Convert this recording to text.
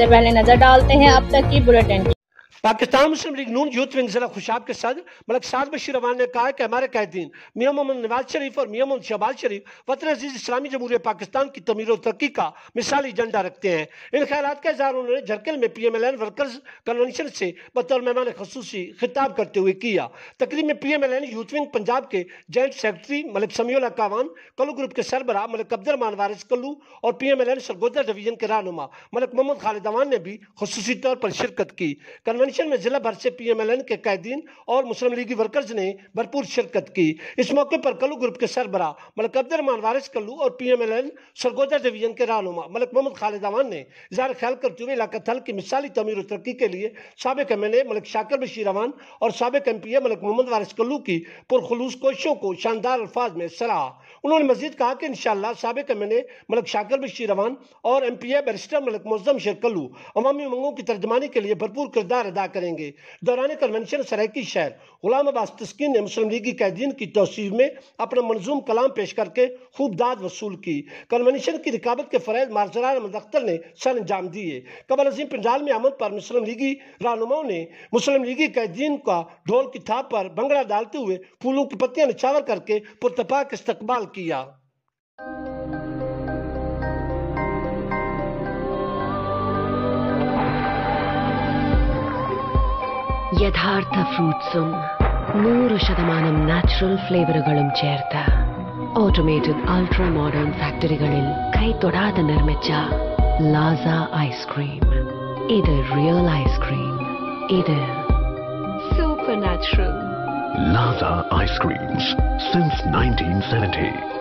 سب سے پہلے نظر ڈالتے ہیں اب تک کی بلیٹن کی۔ پاکستان مسلم لیگ نون یوتھ ونگ ضلع خوشاب کے صدر ملک ساز بشیر اعوان نے کہا ہے کہ ہمارے قائدین میاں محمد نواز شریف اور میاں محمد شہباز شریف وطن عزیز اسلامی جمہوریہ پاکستان کی تعمیر و ترقی کا مثالی ایجنڈا رکھتے ہیں۔ ان خیالات کا اظہار انہوں نے جھرکل میں P M L N workers convention سے بطور مہمان خصوصی خطاب کرتے ہوئے کیا۔ تقریب میں P M L N youth wing Punjab کے joint secretary Malik Sami Ullah Awan, Kallu group کے سربراہ ملک عبدالرحمان وارث کلو اور P M L N Sargodha division کے رہنما ملک محمد خالد اعوان نے بھی خصوصی طور پر شرکت کی۔ کنونشن میں ضلع بھر سے پی ایم ایل این کے قائدین اور مسلم لیگی ورکرز نے بھرپور شرکت کی۔ اس موقع پر کلو گروپ کے سربراہ ملک عبدالرحمان وارث کلو اور P M L N Sargodha division کے رہنما ملک محمد خالد اعوان نے اظہار خیال کرتے ہوئے علاقہ تھل کی مثالی تعمیر و ترقی کے لیے سابق ایم ایل اے ملک بشیر اعوان اور سابق ایم پی اے ملک محمد وارث کلو کی پرخلوص کوششوں کو شاندار الفاظ میں سراہا۔ انہوں نے مزید کہا کہ انشاءاللہ سابق ایم ایل اے ملک بشیر اعوان اور ایم پی اے بیرسٹر ملک بشیر کلو عوامی امنگوں کی ترجمانی کے لیے بھرپور کردار ادا کریں گے۔ دوران کنونشن سرائیکی شہر غلام عباس تسکین نے مسلم لیگی قائدین کی توصیف میں اپنا منظوم کلام پیش کر کے خوب داد وصول کی۔ کنونشن کی رکابت کے فرائض مارزرار احمد اختر نے سر انجام دیے۔ قبل عظیم پنڈال میں آمد پر مسلم لیگی رہنماؤں نے مسلم لیگی قائدین کا ڈھول کی تھاپ پر بھنگڑا ڈالتے ہوئے پھولوں کی پتیاں نچھاور کر کے پرتپاک استقبال کیا۔ യഥാർത്ഥ ഫ്രൂട്ട്സും 100% നാച്ചുറൽ ഫ്ലേവറുകളും ചേർത്ത് ഓട്ടോമേറ്റഡ് അൾട്രാ മോഡേൺ ഫാക്ടറികളിൽ കൈതൊടാതെ നിർമ്മിച്ച ലാസ ഐസ്ക്രീം. ഇത് റിയൽ ഐസ്ക്രീം. ഇത് super natural. Laza Ice Creams since 1970.